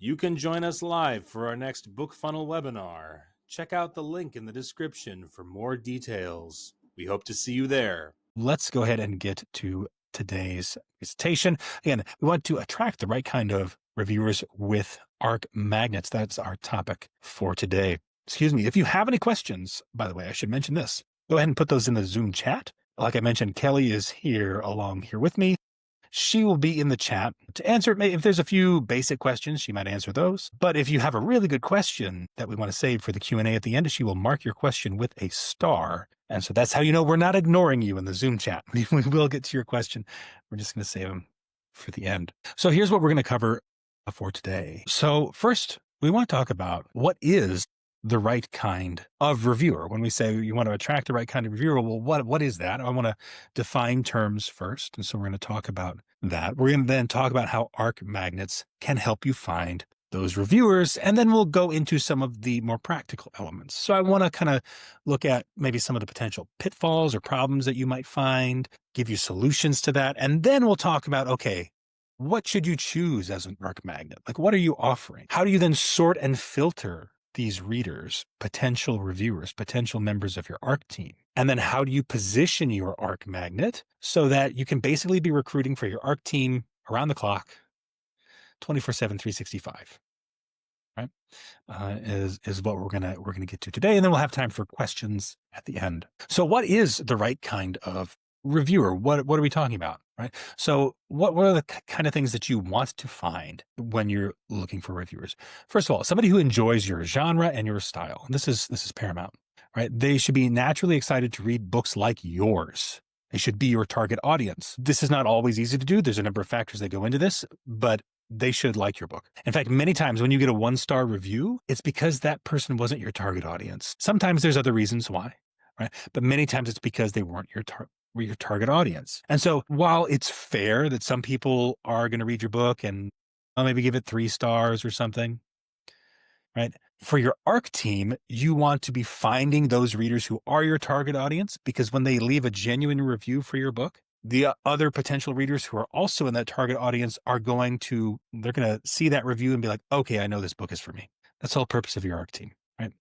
You can join us live for our next BookFunnel webinar. Check out the link in the description for more details. We hope to see you there. Let's go ahead and get to today's presentation. Again, we want to attract the right kind of reviewers with ARC magnets. That's our topic for today. Excuse me. If you have any questions, by the way, I should mention this. Go ahead and put those in the Zoom chat. Like I mentioned, Kelly is here with me. She will be in the chat to answer. If there's a few basic questions, she might answer those. But if you have a really good question that we want to save for the Q&A at the end, she will mark your question with a star. And so that's how you know we're not ignoring you in the Zoom chat. We will get to your question. We're just going to save them for the end. So here's what we're going to cover for today. So first, we want to talk about what is the right kind of reviewer. When we say you want to attract the right kind of reviewer, well, what is that? I want to define terms first. And so we're going to talk about that. We're going to then talk about how ARC magnets can help you find those reviewers. And then we'll go into some of the more practical elements. So I want to kind of look at maybe some of the potential pitfalls or problems that you might find, give you solutions to that. And then we'll talk about, okay, what should you choose as an ARC magnet? Like, what are you offering? How do you then sort and filter these readers, potential reviewers, potential members of your ARC team? And then how do you position your ARC magnet so that you can basically be recruiting for your ARC team around the clock, 24/7, 365, right? Is what we're gonna get to today. And then we'll have time for questions at the end. So what is the right kind of reviewer? What are we talking about, right? So what are the kind of things that you want to find when you're looking for reviewers? First of all, somebody who enjoys your genre and your style. This is paramount, right? They should be naturally excited to read books like yours. They should be your target audience. This is not always easy to do. There's a number of factors that go into this, but they should like your book. In fact, many times when you get a 1-star review, it's because that person wasn't your target audience. Sometimes there's other reasons why, right? But many times it's because they weren't your target audience. And so while it's fair that some people are going to read your book and maybe give it 3 stars or something, right? For your ARC team, you want to be finding those readers who are your target audience, because when they leave a genuine review for your book, the other potential readers who are also in that target audience they're going to see that review and be like, okay, I know this book is for me. That's the whole purpose of your ARC team, right?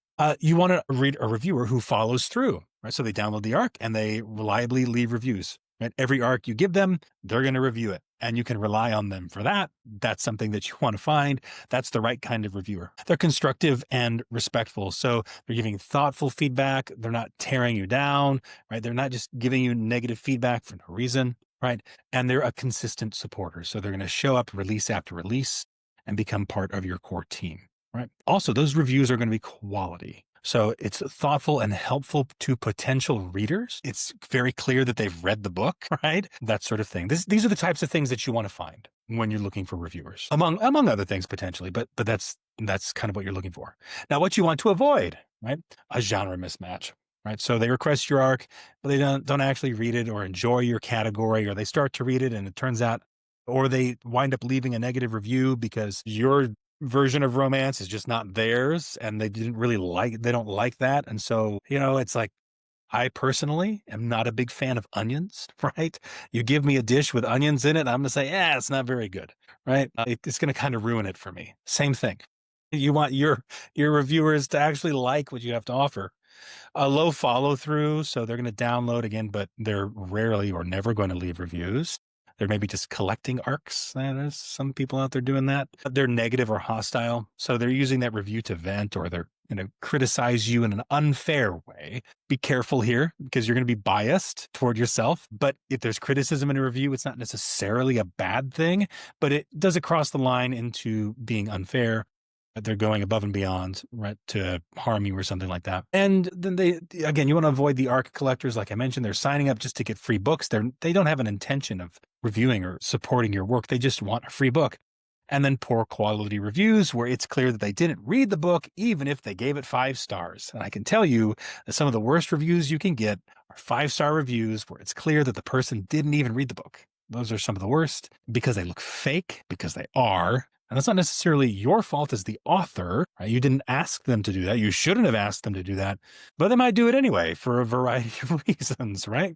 You want to read a reviewer who follows through, right? So they download the ARC and they reliably leave reviews, right? Every ARC you give them, they're going to review it, and you can rely on them for that. That's something that you want to find. That's the right kind of reviewer. They're constructive and respectful. So they're giving thoughtful feedback. They're not tearing you down, right? They're not just giving you negative feedback for no reason, right? And they're a consistent supporter. So they're going to show up release after release and become part of your core team. Right. Also, those reviews are going to be quality. So it's thoughtful and helpful to potential readers. It's very clear that they've read the book, right? That sort of thing. These are the types of things that you want to find when you're looking for reviewers, among other things potentially. But that's kind of what you're looking for. Now, what you want to avoid, right? A genre mismatch. Right. So they request your ARC, but they don't actually read it or enjoy your category, or they start to read it and it turns out, or they wind up leaving a negative review because your version of romance is just not theirs and they don't like that. And so, it's like, I personally am not a big fan of onions, right? You give me a dish with onions in it, I'm going to say, it's not very good, right? It's going to kind of ruin it for me. Same thing. You want your reviewers to actually like what you have to offer. A low follow through. So they're going to download again, but they're rarely or never going to leave reviews. They're maybe just collecting ARCs. There's some people out there doing that. They're negative or hostile. So they're using that review to vent, or they're criticize you in an unfair way. Be careful here, because you're going to be biased toward yourself. But if there's criticism in a review, it's not necessarily a bad thing, but it does cross the line into being unfair. They're going above and beyond, right, to harm you or something like that. And then you want to avoid the ARC collectors. Like I mentioned, they're signing up just to get free books. They don't have an intention of reviewing or supporting your work. They just want a free book. And then poor quality reviews where it's clear that they didn't read the book, even if they gave it 5 stars. And I can tell you that some of the worst reviews you can get are 5-star reviews where it's clear that the person didn't even read the book. Those are some of the worst, because they look fake, because they are. And that's not necessarily your fault as the author, right? You didn't ask them to do that. You shouldn't have asked them to do that, but they might do it anyway for a variety of reasons, right?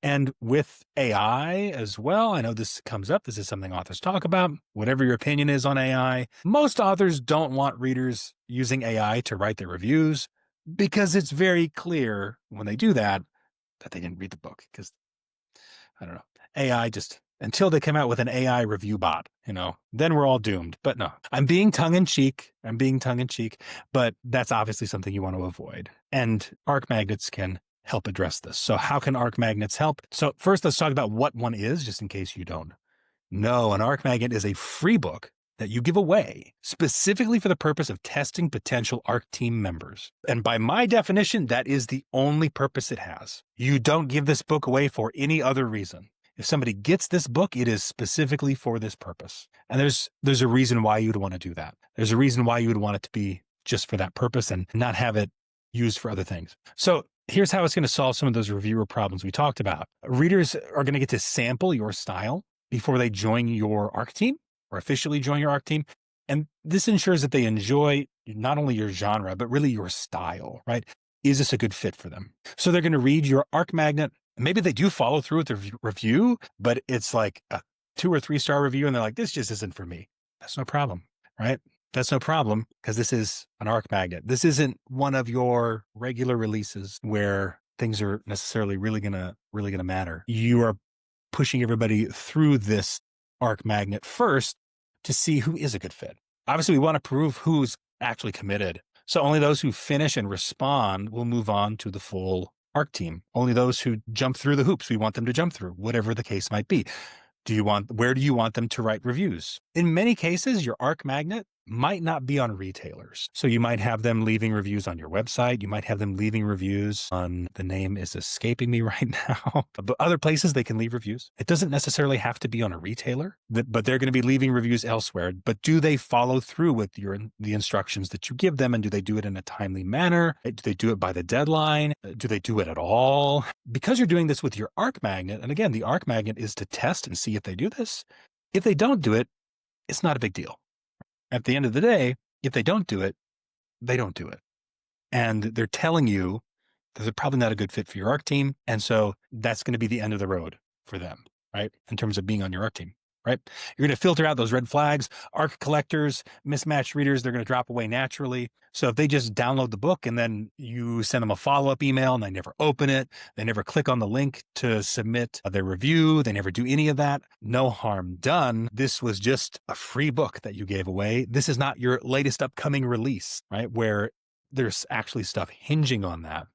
And with AI as well, I know this comes up. This is something authors talk about. Whatever your opinion is on AI, most authors don't want readers using AI to write their reviews because it's very clear when they do that they didn't read the book. Because I don't know, AI just until they come out with an AI review bot, then we're all doomed. But no, I'm being tongue in cheek. But that's obviously something you want to avoid. And arc magnets can help address this. So how can arc magnets help? So first, let's talk about what one is, just in case you don't know. An arc magnet is a free book that you give away specifically for the purpose of testing potential ARC team members. And by my definition, that is the only purpose it has. You don't give this book away for any other reason. If somebody gets this book, it is specifically for this purpose. And there's a reason why you'd want to do that. There's a reason why you would want it to be just for that purpose and not have it used for other things. So here's how it's going to solve some of those reviewer problems we talked about. Readers are going to get to sample your style before they join your ARC team or officially join your ARC team. And this ensures that they enjoy not only your genre, but really your style, right? Is this a good fit for them? So they're going to read your ARC magnet. Maybe they do follow through with the review, but it's like a 2 or 3 star review. And they're like, this just isn't for me. That's no problem, right? That's no problem because this is an ARC magnet. This isn't one of your regular releases where things are necessarily really gonna matter. You are pushing everybody through this ARC magnet first to see who is a good fit. Obviously, we want to prove who's actually committed. So only those who finish and respond will move on to the full ARC team. Only those who jump through the hoops we want them to jump through, whatever the case might be. Where do you want them to write reviews? In many cases, your ARC magnet might not be on retailers. So you might have them leaving reviews on your website. You might have them leaving reviews on, the name is escaping me right now, but other places they can leave reviews. It doesn't necessarily have to be on a retailer, but they're going to be leaving reviews elsewhere. But do they follow through with the instructions that you give them? And do they do it in a timely manner? Do they do it by the deadline? Do they do it at all? Because you're doing this with your ARC magnet, and again, the ARC magnet is to test and see if they do this. If they don't do it, it's not a big deal. At the end of the day, if they don't do it, they don't do it. And they're telling you that they're probably not a good fit for your ARC team. And so that's going to be the end of the road for them, right? In terms of being on your ARC team, right? You're going to filter out those red flags, ARC collectors, mismatched readers, they're going to drop away naturally. So if they just download the book and then you send them a follow-up email and they never open it, they never click on the link to submit their review, they never do any of that, no harm done. This was just a free book that you gave away. This is not your latest upcoming release, right? Where there's actually stuff hinging on that,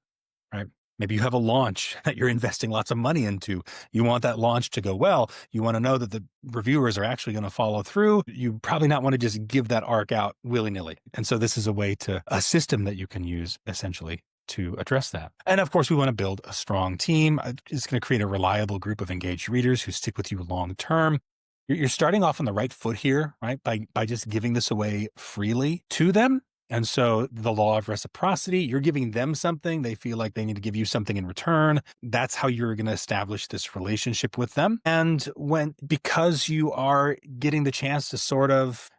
right? Maybe you have a launch that you're investing lots of money into. You want that launch to go well. You want to know that the reviewers are actually going to follow through. You probably not want to just give that ARC out willy-nilly. And so this is a system that you can use essentially to address that. And of course, we want to build a strong team. It's going to create a reliable group of engaged readers who stick with you long term. You're starting off on the right foot here, right? By just giving this away freely to them. And so the law of reciprocity, you're giving them something. They feel like they need to give you something in return. That's how you're going to establish this relationship with them. And because you are getting the chance to sort of,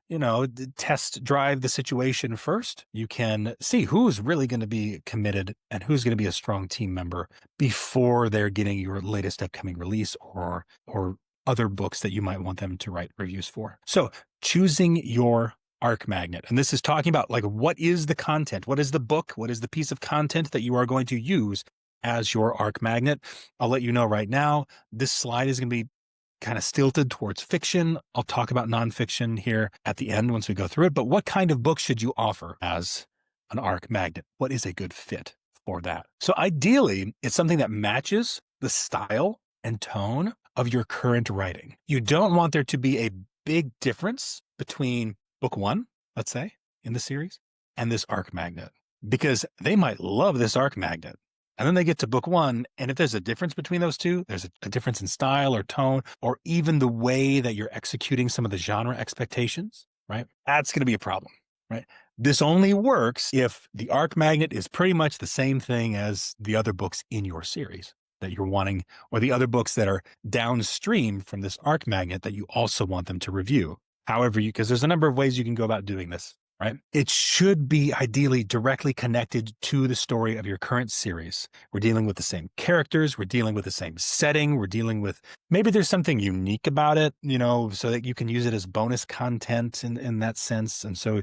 test drive the situation first, you can see who's really going to be committed and who's going to be a strong team member before they're getting your latest upcoming release or other books that you might want them to write reviews for. So choosing your ARC magnet. And this is talking about what is the content? What is the book? What is the piece of content that you are going to use as your ARC magnet? I'll let you know right now, this slide is going to be kind of stilted towards fiction. I'll talk about nonfiction here at the end once we go through it. But what kind of book should you offer as an ARC magnet? What is a good fit for that? So ideally, it's something that matches the style and tone of your current writing. You don't want there to be a big difference between book 1, let's say, in the series, and this ARC magnet, because they might love this ARC magnet. And then they get to book 1, and if there's a difference between those two, there's a difference in style or tone, or even the way that you're executing some of the genre expectations, right? That's going to be a problem, right? This only works if the ARC magnet is pretty much the same thing as the other books in your series that you're wanting, or the other books that are downstream from this ARC magnet that you also want them to review. However, because there's a number of ways you can go about doing this. right? It should be ideally directly connected to the story of your current series. We're dealing with the same characters. We're dealing with the same setting. We're dealing with, maybe there's something unique about it, so that you can use it as bonus content in that sense. And so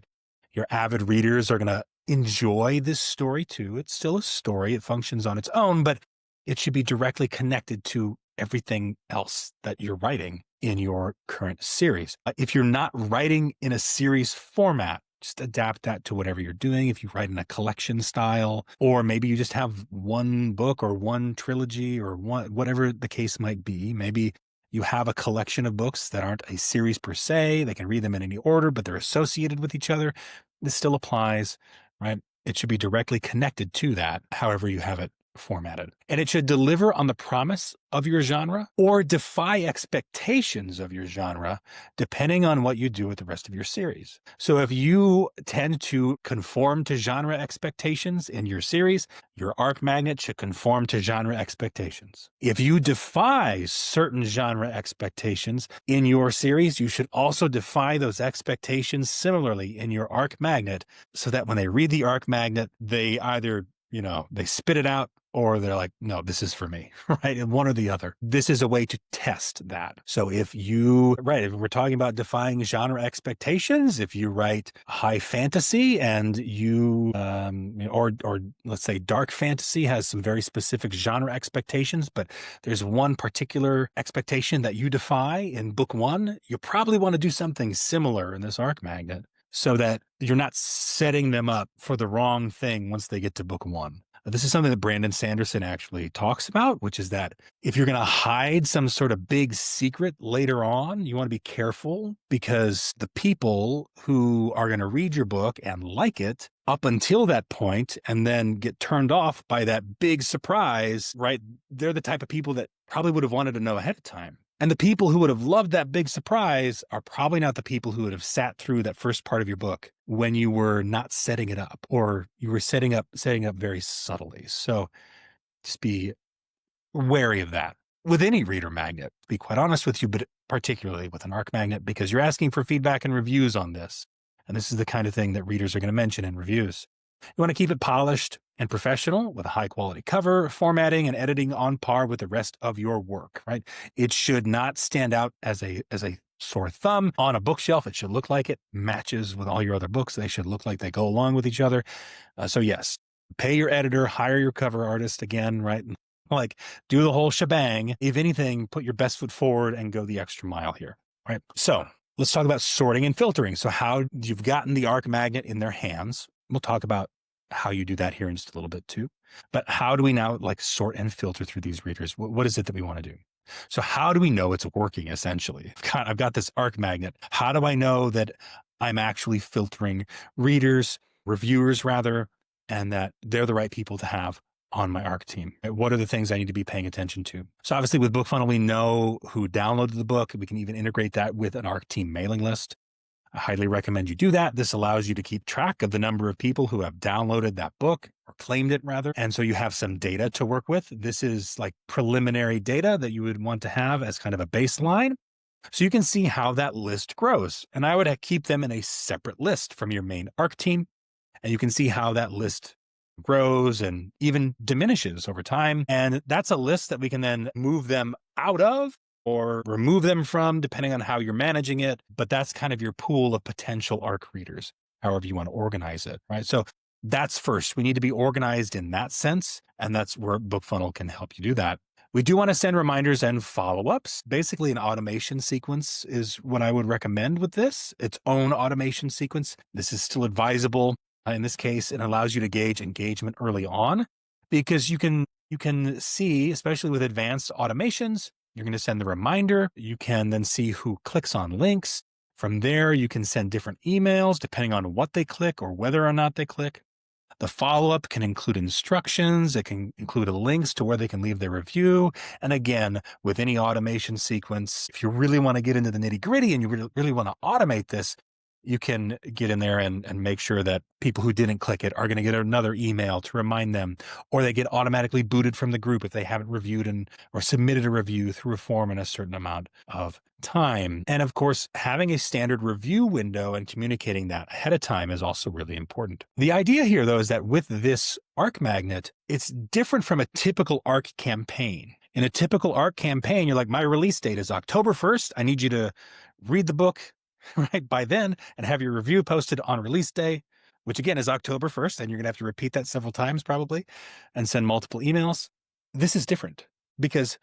your avid readers are going to enjoy this story too. It's still a story. It functions on its own, but it should be directly connected to everything else that you're writing in your current series. If you're not writing in a series format, just adapt that to whatever you're doing. If you write in a collection style, or maybe you just have one book or one trilogy or whatever the case might be, maybe you have a collection of books that aren't a series per se. They can read them in any order, but they're associated with each other. This still applies, right? It should be directly connected to that, however you have it formatted. And it should deliver on the promise of your genre or defy expectations of your genre, depending on what you do with the rest of your series. So if you tend to conform to genre expectations in your series, your arc magnet should conform to genre expectations. If you defy certain genre expectations in your series, you should also defy those expectations similarly in your arc magnet, so that when they read the arc magnet, they either they spit it out, or they're like, no, this is for me, right? And one or the other. This is a way to test that. So if we're talking about defying genre expectations, if you write high fantasy and or let's say dark fantasy has some very specific genre expectations, but there's one particular expectation that you defy in book one, you probably want to do something similar in this arc magnet, so that you're not setting them up for the wrong thing once they get to book one. This is something that Brandon Sanderson actually talks about, which is that if you're going to hide some sort of big secret later on, you want to be careful, because the people who are going to read your book and like it up until that point and then get turned off by that big surprise, right? They're the type of people that probably would have wanted to know ahead of time. And the people who would have loved that big surprise are probably not the people who would have sat through that first part of your book when you were not setting it up, or you were setting up very subtly. So just be wary of that with any reader magnet, to be quite honest with you, but particularly with an arc magnet, because you're asking for feedback and reviews on this. And this is the kind of thing that readers are going to mention in reviews. You want to keep it polished and professional with a high quality cover, formatting, and editing on par with the rest of your work, right? It should not stand out as a sore thumb on a bookshelf. It should look like it matches with all your other books. They should look like they go along with each other. So yes, pay your editor, hire your cover artist again, right? Like, do the whole shebang. If anything, put your best foot forward and go the extra mile here, right? So let's talk about sorting and filtering. So how you've gotten the arc magnet in their hands. We'll talk about how you do that here in just a little bit too. But how do we now sort and filter through these readers? What is it that we want to do? So how do we know it's working, essentially? I've got this arc magnet. How do I know that I'm actually filtering readers, reviewers rather, and that they're the right people to have on my ARC team? What are the things I need to be paying attention to? So obviously with BookFunnel, we know who downloaded the book. We can even integrate that with an ARC team mailing list. I highly recommend you do that. This allows you to keep track of the number of people who have downloaded that book, or claimed it rather. And so you have some data to work with. This is like preliminary data that you would want to have as kind of a baseline. So you can see how that list grows. And I would keep them in a separate list from your main ARC team. And you can see how that list grows and even diminishes over time. And that's a list that we can then move them out of or remove them from, depending on how you're managing it. But that's kind of your pool of potential ARC readers, however you want to organize it, right? So that's first. We need to be organized in that sense. And that's where BookFunnel can help you do that. We do want to send reminders and follow-ups. Basically, an automation sequence is what I would recommend with this. Its own automation sequence. This is still advisable. In this case, it allows you to gauge engagement early on, because you can see, especially with advanced automations, you're going to send the reminder. You can then see who clicks on links. From there, you can send different emails depending on what they click or whether or not they click. The follow-up can include instructions. It can include links to where they can leave their review. And again, with any automation sequence, if you really want to get into the nitty-gritty and you really want to automate this, you can get in there and make sure that people who didn't click it are going to get another email to remind them, or they get automatically booted from the group if they haven't reviewed or submitted a review through a form in a certain amount of time. And of course, having a standard review window and communicating that ahead of time is also really important. The idea here, though, is that with this ARC magnet, it's different from a typical ARC campaign. In a typical ARC campaign, you're like, my release date is October 1st. I need you to read the book right by then and have your review posted on release day, which again is October 1st. And you're going to have to repeat that several times probably and send multiple emails. This is different because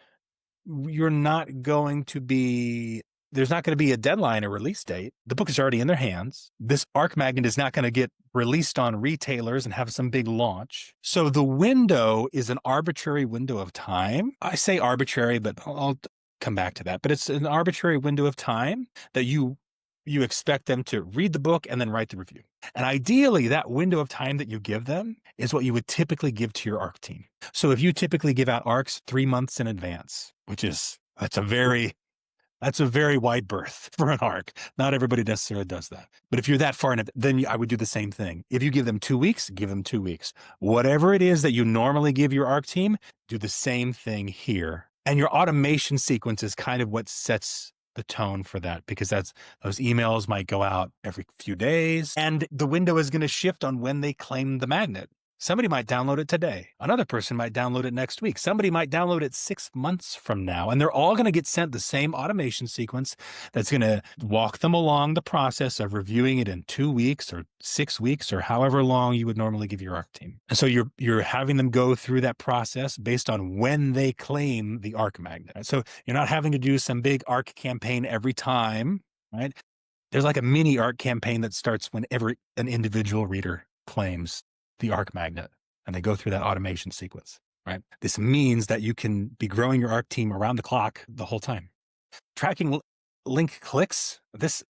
you're not going to be, there's not going to be a deadline or release date. The book is already in their hands. This ARC magnet is not going to get released on retailers and have some big launch. So the window is an arbitrary window of time. I say arbitrary, but I'll come back to that. But it's an arbitrary window of time that you expect them to read the book and then write the review. And ideally, that window of time that you give them is what you would typically give to your ARC team. So if you typically give out ARCs 3 months in advance, that's a very wide berth for an ARC. Not everybody necessarily does that. But if you're that far in it, then I would do the same thing. If you give them 2 weeks, give them 2 weeks. Whatever it is that you normally give your ARC team, do the same thing here. And your automation sequence is kind of what sets the tone for that, because those emails might go out every few days, and the window is going to shift on when they claim the magnet. Somebody might download it today. Another person might download it next week. Somebody might download it 6 months from now, and they're all going to get sent the same automation sequence that's going to walk them along the process of reviewing it in 2 weeks or 6 weeks or however long you would normally give your ARC team. And so you're having them go through that process based on when they claim the ARC magnet. So you're not having to do some big ARC campaign every time, right? There's like a mini ARC campaign that starts whenever an individual reader claims the ARC magnet, and they go through that automation sequence, right? This means that you can be growing your ARC team around the clock the whole time. Tracking link clicks. This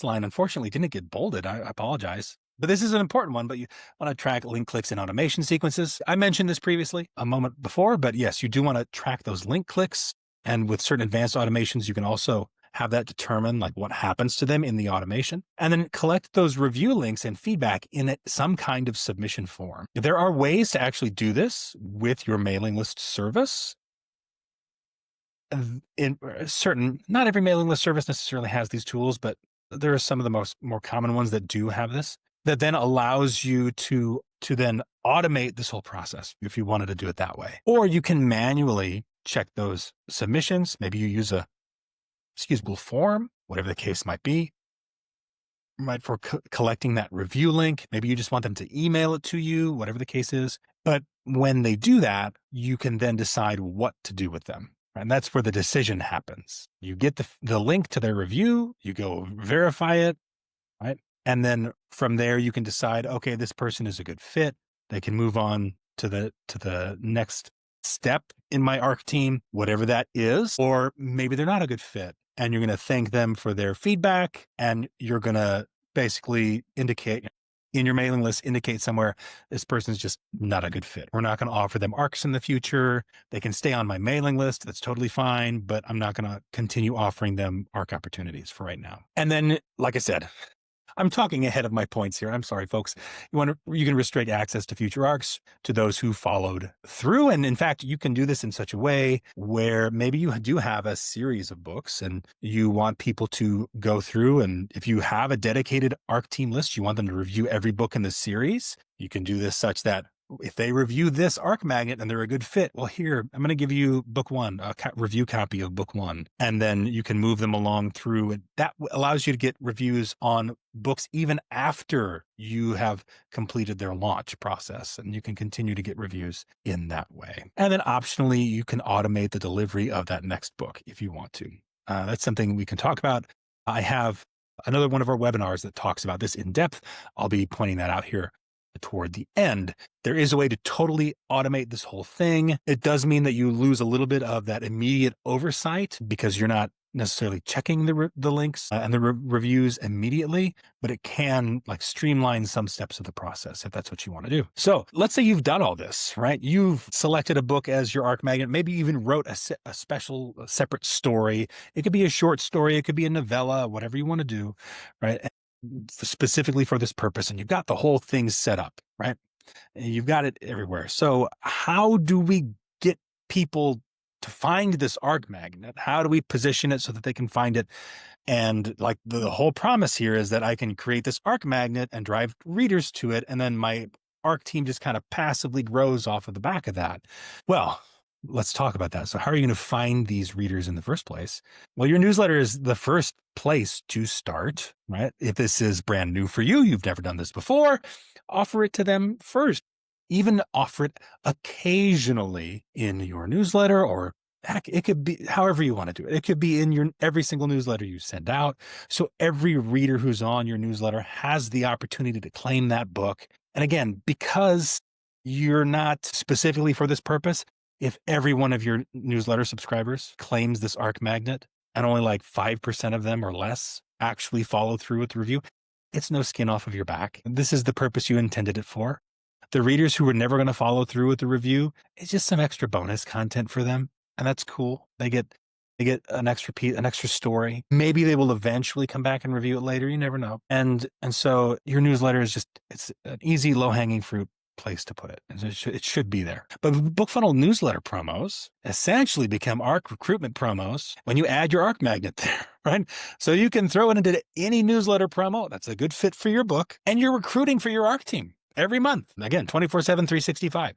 line, unfortunately, didn't get bolded. I apologize. But this is an important one, but you want to track link clicks in automation sequences. I mentioned this previously a moment before, but yes, you do want to track those link clicks. And with certain advanced automations, you can also have that determine like what happens to them in the automation, and then collect those review links and feedback in some kind of submission form. There are ways to actually do this with your mailing list service. Not every mailing list service necessarily has these tools, but there are some of the more common ones that do have this, that then allows you to then automate this whole process if you wanted to do it that way. Or you can manually check those submissions. Maybe you use a excusable form, whatever the case might be, right, for collecting that review link. Maybe you just want them to email it to you, whatever the case is. But when they do that, you can then decide what to do with them. And that's where the decision happens. You get the link to their review, you go verify it, right? And then from there, you can decide, okay, this person is a good fit. They can move on to the next step in my ARC team, whatever that is. Or maybe they're not a good fit, and you're going to thank them for their feedback, and you're going to basically indicate in your mailing list, indicate somewhere, this person's just not a good fit. We're not going to offer them ARCs in the future. They can stay on my mailing list. That's totally fine, but I'm not going to continue offering them ARC opportunities for right now. And then, like I said, I'm talking ahead of my points here. I'm sorry, folks. You can restrict access to future ARCs to those who followed through. And in fact, you can do this in such a way where maybe you do have a series of books and you want people to go through. And if you have a dedicated ARC team list, you want them to review every book in the series. You can do this such that if they review this ARC magnet and they're a good fit, well, here, I'm going to give you book one, a review copy of book one, and then you can move them along through it. That allows you to get reviews on books even after you have completed their launch process, and you can continue to get reviews in that way. And then optionally, you can automate the delivery of that next book if you want to. That's something we can talk about. I have another one of our webinars that talks about this in depth. I'll be pointing that out here toward the end. There is a way to totally automate this whole thing. It does mean that you lose a little bit of that immediate oversight because you're not necessarily checking the links and the reviews immediately, but it can like streamline some steps of the process if that's what you want to do. So let's say you've done all this, right? You've selected a book as your ARC magnet. Maybe you even wrote a separate story. It could be a short story. It could be a novella, whatever you want to do, right? specifically for this purpose, and you've got the whole thing set up, right? And you've got it everywhere. So how do we get people to find this arc magnet? How do we position it so that they can find it? And like the whole promise here is that I can create this arc magnet and drive readers to it, and then my arc team just kind of passively grows off of the back of that. Well, let's talk about that. So how are you going to find these readers in the first place? Well, your newsletter is the first place to start, right? If this is brand new for you, you've never done this before, offer it to them first. Even offer it occasionally in your newsletter, or heck, it could be however you want to do it. It could be in your every single newsletter you send out. So every reader who's on your newsletter has the opportunity to claim that book. And again, because you're not specifically for this purpose, if every one of your newsletter subscribers claims this arc magnet and only like 5% of them or less actually follow through with the review, it's no skin off of your back. This is the purpose you intended it for. The readers who were never going to follow through with the review, it's just some extra bonus content for them. And that's cool. They get an extra piece, an extra story. Maybe they will eventually come back and review it later. You never know. And so your newsletter is it's an easy, low-hanging fruit place to put it. It should be there. But BookFunnel newsletter promos essentially become ARC recruitment promos when you add your ARC magnet there, right? So you can throw it into any newsletter promo that's a good fit for your book, and you're recruiting for your ARC team every month. Again, 24/7, 365,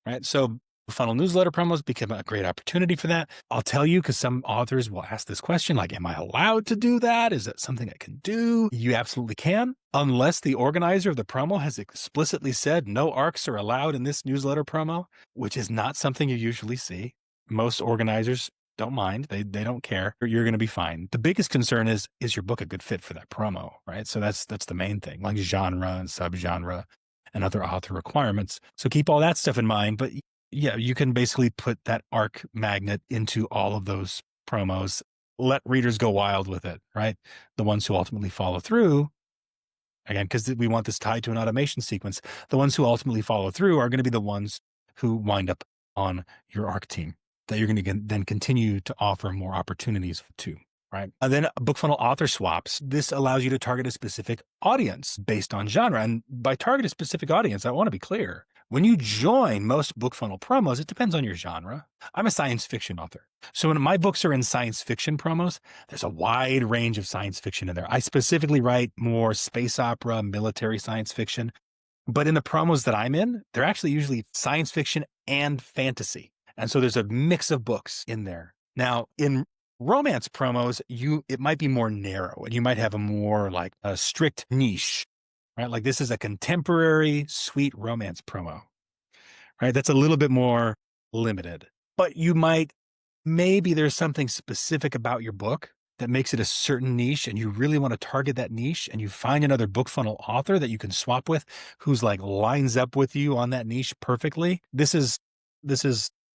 right? So funnel newsletter promos become a great opportunity for that. I'll tell you, because some authors will ask this question, like, am I allowed to do that? Is that something I can do? You absolutely can, unless the organizer of the promo has explicitly said no ARCs are allowed in this newsletter promo, which is not something you usually see. Most organizers don't mind. They don't care. You're going to be fine. The biggest concern is your book a good fit for that promo, right? So that's the main thing, like genre and subgenre and other author requirements. So keep all that stuff in mind. But yeah, you can basically put that ARC magnet into all of those promos. Let readers go wild with it, right? The ones who ultimately follow through, again, because we want this tied to an automation sequence, the ones who ultimately follow through are going to be the ones who wind up on your ARC team that you're going to then continue to offer more opportunities to. Right. And then BookFunnel author swaps. This allows you to target a specific audience based on genre. And by target a specific audience, I want to be clear. When you join most BookFunnel promos, it depends on your genre. I'm a science fiction author. So when my books are in science fiction promos, there's a wide range of science fiction in there. I specifically write more space opera, military science fiction. But in the promos that I'm in, they're actually usually science fiction and fantasy. And so there's a mix of books in there. Now, in romance promos, it might be more narrow, and you might have a more like a strict niche, right? Like this is a contemporary sweet romance promo, right? That's a little bit more limited, but maybe there's something specific about your book that makes it a certain niche, and you really want to target that niche, and you find another BookFunnel author that you can swap with who's like lines up with you on that niche perfectly. This is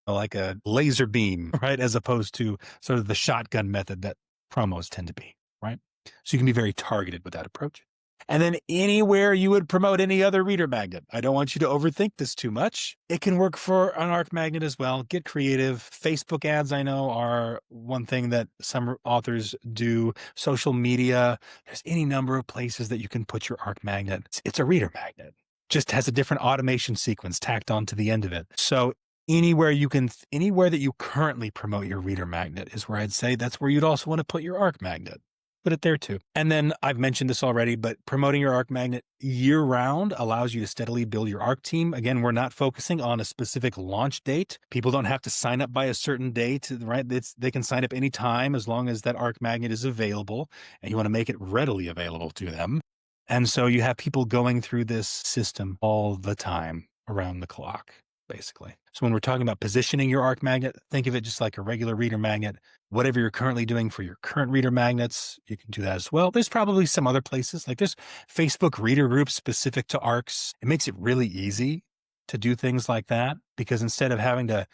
like a laser beam, right? As opposed to sort of the shotgun method that promos tend to be, right? So you can be very targeted with that approach. And then anywhere you would promote any other reader magnet. I don't want you to overthink this too much. It can work for an ARC magnet as well. Get creative. Facebook ads, I know, are one thing that some authors do. Social media. There's any number of places that you can put your ARC magnet. It's a reader magnet. Just has a different automation sequence tacked onto the end of it. So anywhere that you currently promote your reader magnet is where I'd say that's where you'd also want to put your ARC magnet. Put it there too. And then I've mentioned this already, but promoting your ARC magnet year round allows you to steadily build your ARC team. Again, we're not focusing on a specific launch date. People don't have to sign up by a certain date, right? They can sign up anytime as long as that ARC magnet is available, and you want to make it readily available to them. And so you have people going through this system all the time around the clock, basically. So when we're talking about positioning your ARC magnet, think of it just like a regular reader magnet. Whatever you're currently doing for your current reader magnets, you can do that as well. There's probably some other places, like there's Facebook reader groups specific to ARCs. It makes it really easy to do things like that, because instead of having to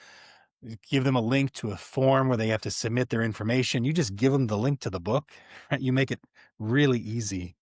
give them a link to a form where they have to submit their information, you just give them the link to the book, right? You make it really easy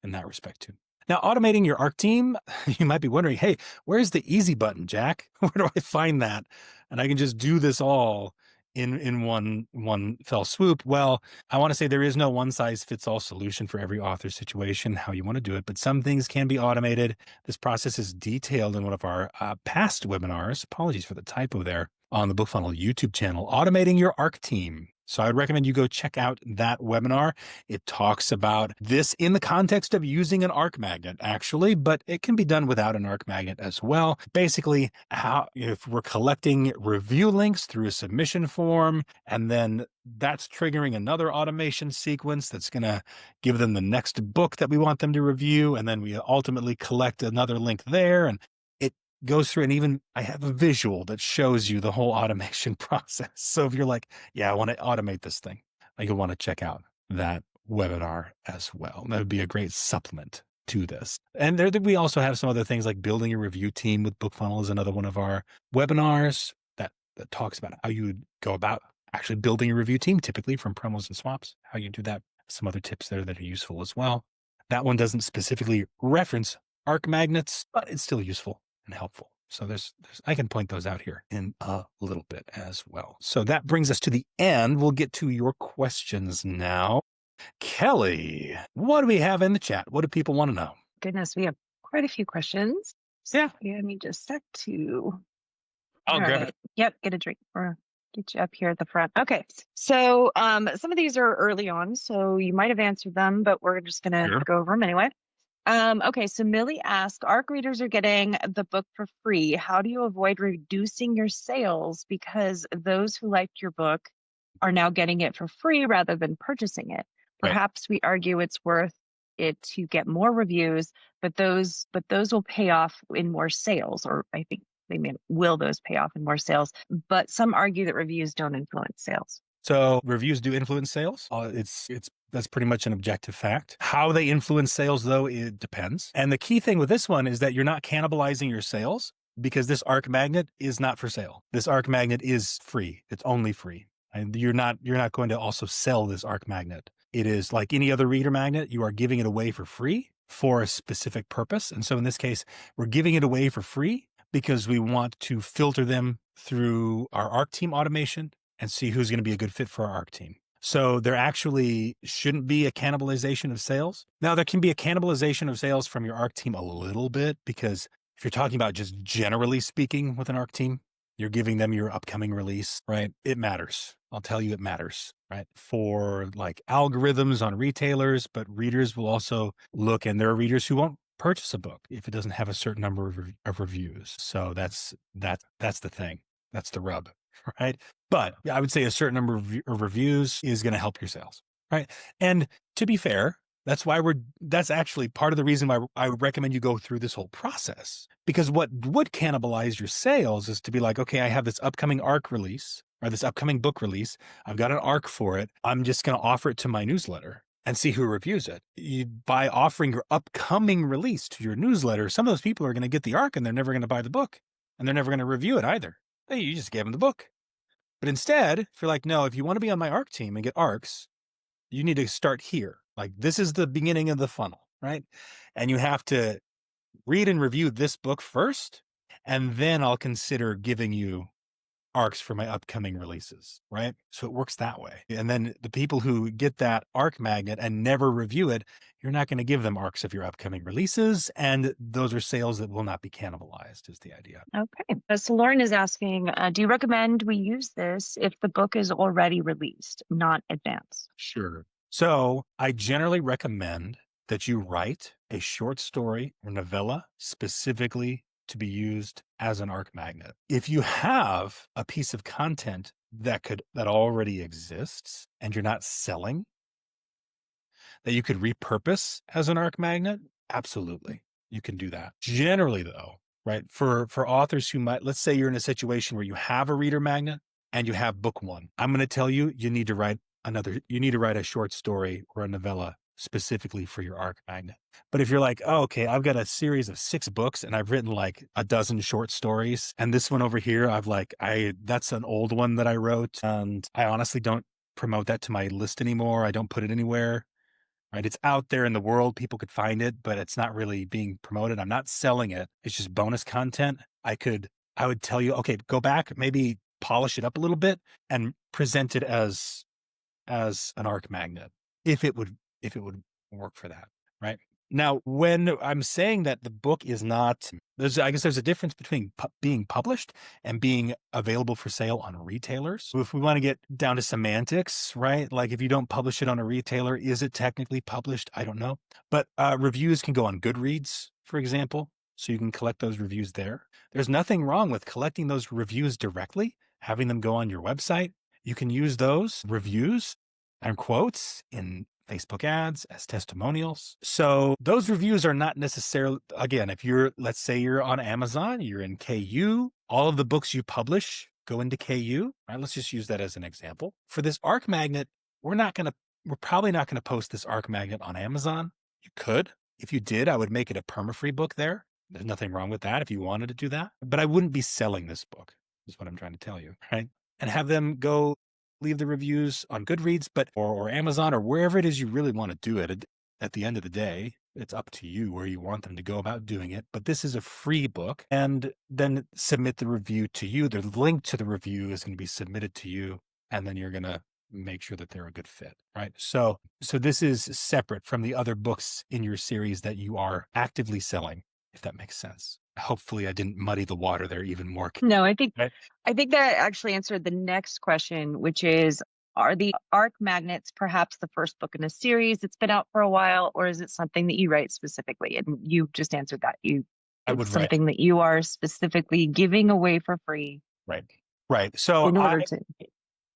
in that respect too. Now, automating your ARC team, you might be wondering, hey, where's the easy button, Jack? Where do I find that? And I can just do this all in one fell swoop. Well, I want to say there is no one size fits all solution for every author situation, how you want to do it, but some things can be automated. This process is detailed in one of our past webinars. Apologies for the typo there, on the BookFunnel YouTube channel, Automating Your ARC Team. So I'd recommend you go check out that webinar. It talks about this in the context of using an ARC magnet, actually, but it can be done without an ARC magnet as well. Basically, how if we're collecting review links through a submission form, and then that's triggering another automation sequence that's going to give them the next book that we want them to review, and then we ultimately collect another link there, and it goes through, and even I have a visual that shows you the whole automation process. So if you're like, yeah, I want to automate this thing, you'll want to check out that webinar as well. That would be a great supplement to this. And there we also have some other things like building a review team with BookFunnel is another one of our webinars that talks about how you would go about actually building a review team, typically from promos and swaps, how you do that. Some other tips there that are useful as well. That one doesn't specifically reference ARC magnets, but it's still useful and helpful. So there's I can point those out here in a little bit as well. So that brings us to the end. We'll get to your questions now. Kelly, what do we have in the chat? What do people want to know? Goodness, we have quite a few questions. Yeah. Give me just a sec to. I'll grab it. Yep, get a drink or get you up here at the front. Okay. So some of these are early on, so you might have answered them, but we're just gonna go over them anyway. Okay, so Millie asked, ARC readers are getting the book for free. How do you avoid reducing your sales because those who liked your book are now getting it for free rather than purchasing it? Perhaps we argue it's worth it to get more reviews, but those will pay off in more sales, or I think they mean will those pay off in more sales? But some argue that reviews don't influence sales. So reviews do influence sales. That's pretty much an objective fact. How they influence sales, though, it depends. And the key thing with this one is that you're not cannibalizing your sales because this ARC magnet is not for sale. This ARC magnet is free. It's only free. And you're not going to also sell this ARC magnet. It is like any other reader magnet. You are giving it away for free for a specific purpose. And so in this case, we're giving it away for free because we want to filter them through our ARC team automation and see who's going to be a good fit for our ARC team. So there actually shouldn't be a cannibalization of sales. Now, there can be a cannibalization of sales from your ARC team a little bit, because if you're talking about just generally speaking with an ARC team, you're giving them your upcoming release, right? It matters. I'll tell you, it matters, right? For like algorithms on retailers, but readers will also look, and there are readers who won't purchase a book if it doesn't have a certain number of reviews. So that's the thing. That's the rub. Right. But I would say a certain number of reviews is going to help your sales. Right. And to be fair, that's actually part of the reason why I would recommend you go through this whole process, because what would cannibalize your sales is to be like, okay, I have this upcoming ARC release or this upcoming book release. I've got an ARC for it. I'm just going to offer it to my newsletter and see who reviews it. By offering your upcoming release to your newsletter, some of those people are going to get the ARC and they're never going to buy the book, and they're never going to review it either. You just gave them the book. But instead, if you're like, no, if you want to be on my ARC team and get ARCs, you need to start here. Like, this is the beginning of the funnel, right? And you have to read and review this book first, and then I'll consider giving you ARCs for my upcoming releases, right? So it works that way. And then the people who get that ARC magnet and never review it, you're not going to give them ARCs of your upcoming releases. And those are sales that will not be cannibalized, is the idea. Okay. So Lauren is asking, do you recommend we use this if the book is already released, not advanced? Sure. So I generally recommend that you write a short story or novella specifically to be used as an ARC magnet. If you have a piece of content that already exists and you're not selling, that you could repurpose as an ARC magnet, absolutely, you can do that. Generally, though, right, for authors who might, let's say you're in a situation where you have a reader magnet and you have book one, I'm going to tell you, you need to write a short story or a novella specifically for your ARC magnet. But if you're like, oh, okay, I've got a series of 6 books and I've written like a dozen short stories, and this one over here, that's an old one that I wrote, and I honestly don't promote that to my list anymore. I don't put it anywhere, right? It's out there in the world. People could find it, but it's not really being promoted. I'm not selling it. It's just bonus content. I would tell you, okay, go back, maybe polish it up a little bit and present it as an arc magnet if it would work for that, right? Now, when I'm saying that the book is not, I guess there's a difference between being published and being available for sale on retailers. So if we want to get down to semantics, right? Like if you don't publish it on a retailer, is it technically published? I don't know. But reviews can go on Goodreads, for example. So you can collect those reviews there. There's nothing wrong with collecting those reviews directly, having them go on your website. You can use those reviews and quotes in Facebook ads as testimonials. So those reviews are not necessarily, again, if you're, let's say you're on Amazon, you're in KU, all of the books you publish go into KU, right? Let's just use that as an example. For this arc magnet, we're probably not going to post this arc magnet on Amazon. You could. If you did, I would make it a perma-free book there. There's nothing wrong with that if you wanted to do that. But I wouldn't be selling this book, is what I'm trying to tell you, right? And have them go leave the reviews on Goodreads, or Amazon or wherever it is you really want to do it. At the end of the day, it's up to you where you want them to go about doing it. But this is a free book, and then submit the review to you. The link to the review is going to be submitted to you, and then you're going to make sure that they're a good fit, right? So this is separate from the other books in your series that you are actively selling, if that makes sense. Hopefully I didn't muddy the water there even more. No, I think Right? that actually answered the next question, which is, are the arc magnets perhaps the first book in a series that's been out for a while, or is it something that you write specifically? And you just answered that. It's something that you are specifically giving away for free. Right. So in order to.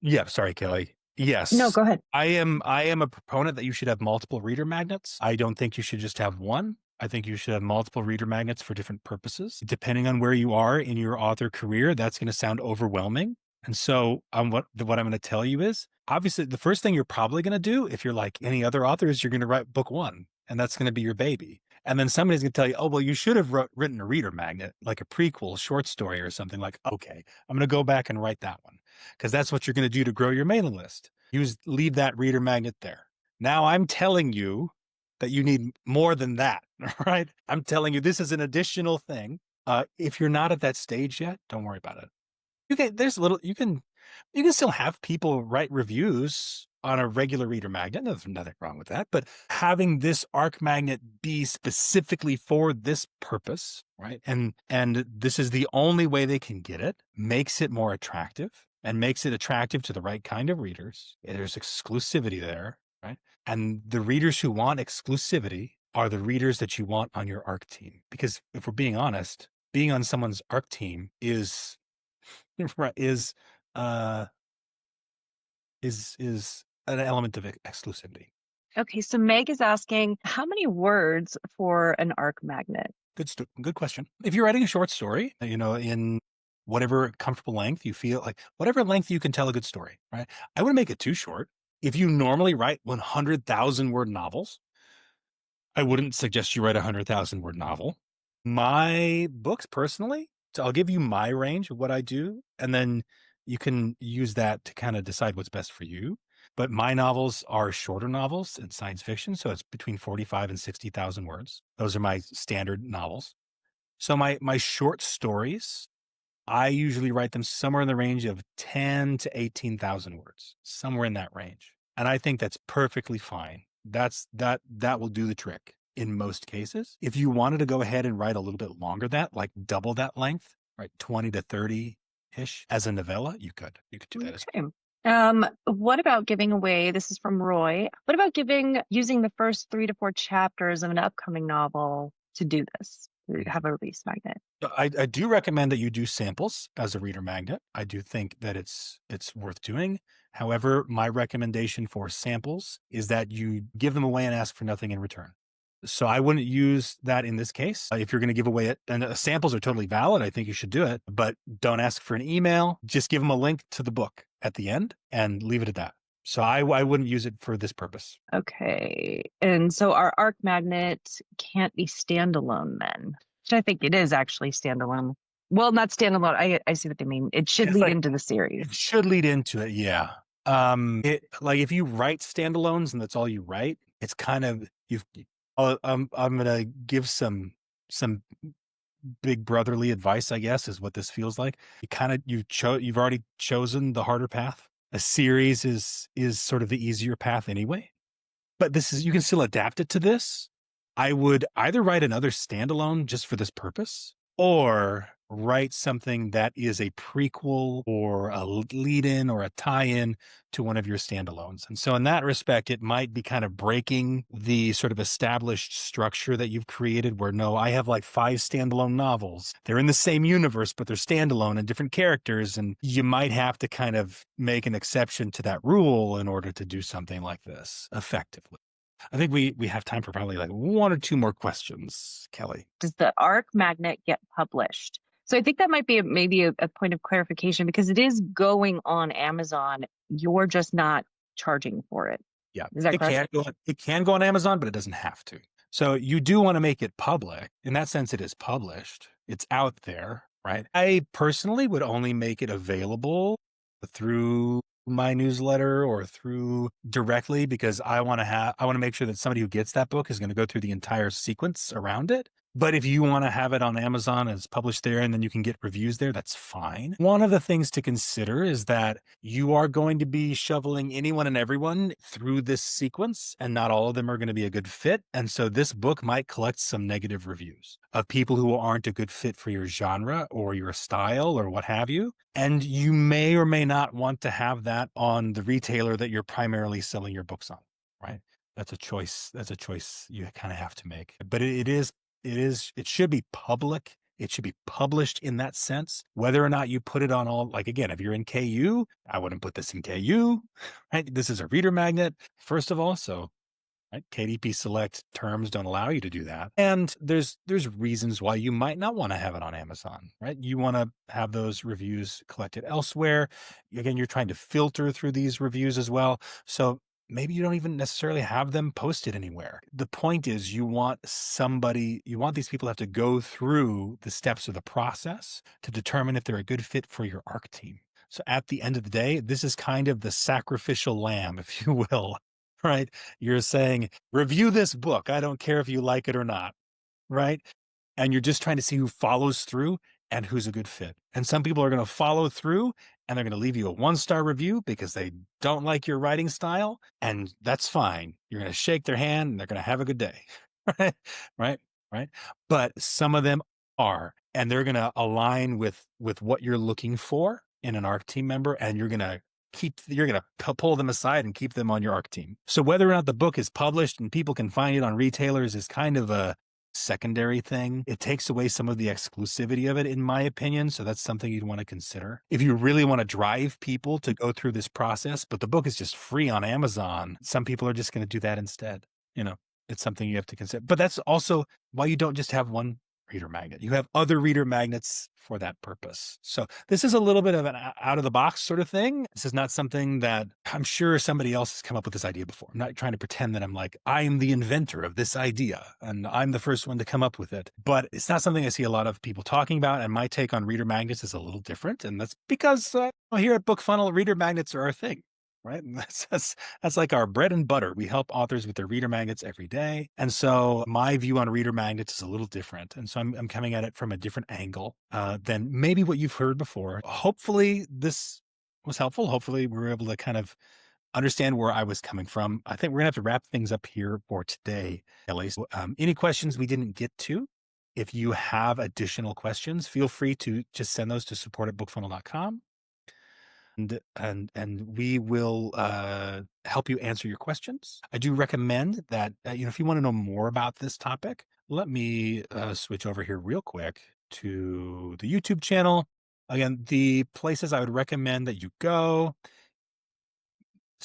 Yeah, sorry, Kelly. Yes. No, go ahead. I am a proponent that you should have multiple reader magnets. I don't think you should just have one. I think you should have multiple reader magnets for different purposes. Depending on where you are in your author career, that's going to sound overwhelming. And so what I'm going to tell you is, obviously, the first thing you're probably going to do, if you're like any other author, is you're going to write book one, and that's going to be your baby. And then somebody's going to tell you, oh, well, you should have written a reader magnet, like a prequel short story or something. Like, okay, I'm going to go back and write that one, because that's what you're going to do to grow your mailing list. Leave that reader magnet there. Now I'm telling you that you need more than that, right? I'm telling you this is an additional thing. If you're not at that stage yet, don't worry about it. You can still have people write reviews on a regular reader magnet. There's nothing wrong with that. But having this arc magnet be specifically for this purpose, right? And this is the only way they can get it, makes it more attractive, and makes it attractive to the right kind of readers. There's exclusivity there, right? And the readers who want exclusivity are the readers that you want on your ARC team. Because if we're being honest, being on someone's ARC team is an element of exclusivity. Okay, so Meg is asking, how many words for an arc magnet? Good question. If you're writing a short story, in whatever comfortable length you feel like, whatever length you can tell a good story, right? I wouldn't make it too short. If you normally write 100,000 word novels, I wouldn't suggest you write a 100,000 word novel. My books, personally, so I'll give you my range of what I do, and then you can use that to kind of decide what's best for you. But my novels are shorter novels in science fiction, so it's between 45 and 60,000 words. Those are my standard novels. So my short stories, I usually write them somewhere in the range of 10 to 18,000 words, somewhere in that range. And I think that's perfectly fine. That will do the trick in most cases. If you wanted to go ahead and write a little bit longer, like double that length, right, 20 to 30-ish as a novella, you could do that as well. What about giving away, this is from Roy, what about using the first 3 to 4 chapters of an upcoming novel to do this, to have a release magnet? I do recommend that you do samples as a reader magnet. I do think that it's worth doing. However, my recommendation for samples is that you give them away and ask for nothing in return. So I wouldn't use that in this case. If you're going to give away it, and samples are totally valid, I think you should do it, but don't ask for an email. Just give them a link to the book at the end and leave it at that. So I wouldn't use it for this purpose. Okay. And so our arc magnet can't be standalone then, which I think it is actually standalone. Well, not standalone. I see what they mean. It should lead into the series. It should lead into it. Yeah. If you write standalones and that's all you write, it's kind of, I'm going to give some big brotherly advice, I guess, is what this feels like. You've already chosen the harder path. A series is sort of the easier path anyway. But you can still adapt it to this. I would either write another standalone just for this purpose, or write something that is a prequel or a lead-in or a tie-in to one of your standalones. And so in that respect, it might be kind of breaking the sort of established structure that you've created where, no, I have like 5 standalone novels. They're in the same universe, but they're standalone and different characters. And you might have to kind of make an exception to that rule in order to do something like this effectively. I think we have time for probably like 1 or 2 more questions, Kelly. Does the ARC magnet get published? So I think that might be maybe a point of clarification because it is going on Amazon. You're just not charging for it. Yeah, Is that correct? it can go on Amazon, but it doesn't have to. So you do want to make it public. In that sense, it is published. It's out there, right? I personally would only make it available through my newsletter or through directly because I want to make sure that somebody who gets that book is going to go through the entire sequence around it. But if you want to have it on Amazon and it's published there and then you can get reviews there, that's fine. One of the things to consider is that you are going to be shoveling anyone and everyone through this sequence, and not all of them are going to be a good fit. And so this book might collect some negative reviews of people who aren't a good fit for your genre or your style or what have you. And you may or may not want to have that on the retailer that you're primarily selling your books on, right? That's a choice. That's a choice you kind of have to make. But it should be public. It should be published in that sense. Whether or not you put it on all, like again, if you're in KU, I wouldn't put this in KU, right? This is a reader magnet, first of all. So, right, KDP Select terms don't allow you to do that. And there's reasons why you might not want to have it on Amazon, right? You want to have those reviews collected elsewhere. Again, you're trying to filter through these reviews as well. So maybe you don't even necessarily have them posted anywhere. The point is you want these people to have to go through the steps of the process to determine if they're a good fit for your ARC team. So at the end of the day, this is kind of the sacrificial lamb, if you will, right? You're saying, review this book. I don't care if you like it or not, right? And you're just trying to see who follows through and who's a good fit. And some people are going to follow through and they're going to leave you a 1-star review because they don't like your writing style. And that's fine. You're going to shake their hand and they're going to have a good day. Right. Right. Right. But some of them are, and they're going to align with what you're looking for in an ARC team member. And you're going to pull them aside and keep them on your ARC team. So whether or not the book is published and people can find it on retailers is kind of a secondary thing. It takes away some of the exclusivity of it, in my opinion. So that's something you'd want to consider. If you really want to drive people to go through this process, but the book is just free on Amazon, some people are just going to do that instead. It's something you have to consider. But that's also why you don't just have one reader magnet. You have other reader magnets for that purpose. So this is a little bit of an out of the box sort of thing. This is not something that I'm sure somebody else has come up with this idea before. I'm not trying to pretend that I'm the inventor of this idea and I'm the first one to come up with it, but it's not something I see a lot of people talking about. And my take on reader magnets is a little different. And that's because here at BookFunnel, reader magnets are our thing. Right. And that's like our bread and butter. We help authors with their reader magnets every day. And so my view on reader magnets is a little different. And so I'm coming at it from a different angle than maybe what you've heard before. Hopefully this was helpful. Hopefully we were able to kind of understand where I was coming from. I think we're gonna have to wrap things up here for today, Ellie. So, any questions we didn't get to? If you have additional questions, feel free to just send those to support@bookfunnel.com. And we will help you answer your questions. I do recommend that if you want to know more about this topic, let me switch over here real quick to the YouTube channel. Again, the places I would recommend that you go,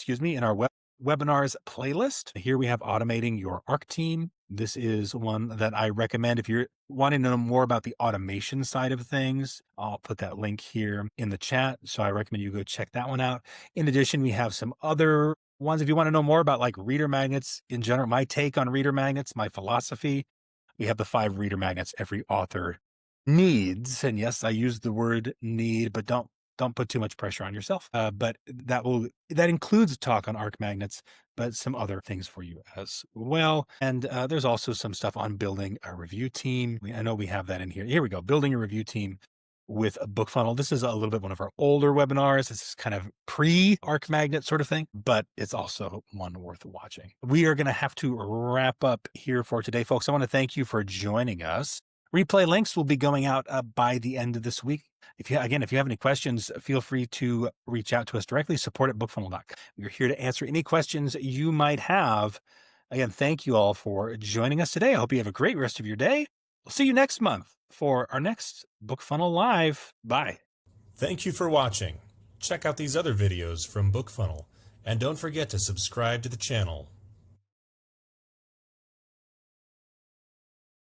in our webinars playlist. Here we have automating your ARC team. This is one that I recommend if you're wanting to know more about the automation side of things. I'll put that link here in the chat. So I recommend you go check that one out. In addition, we have some other ones. If you want to know more about like reader magnets in general, my take on reader magnets, my philosophy, we have the 5 reader magnets every author needs. And yes, I use the word need, but don't don't put too much pressure on yourself. But that includes talk on arc magnets, but some other things for you as well. And there's also some stuff on building a review team. I know we have that in here. Here we go. Building a review team with a BookFunnel. This is a little bit one of our older webinars. This is kind of pre-arc magnet sort of thing, but it's also one worth watching. We are going to have to wrap up here for today, folks. I want to thank you for joining us. Replay links will be going out by the end of this week. If you have any questions, feel free to reach out to us directly, support@bookfunnel.com. We're here to answer any questions you might have. Again, thank you all for joining us today. I hope you have a great rest of your day. We'll see you next month for our next BookFunnel Live. Bye. Thank you for watching. Check out these other videos from BookFunnel, and don't forget to subscribe to the channel.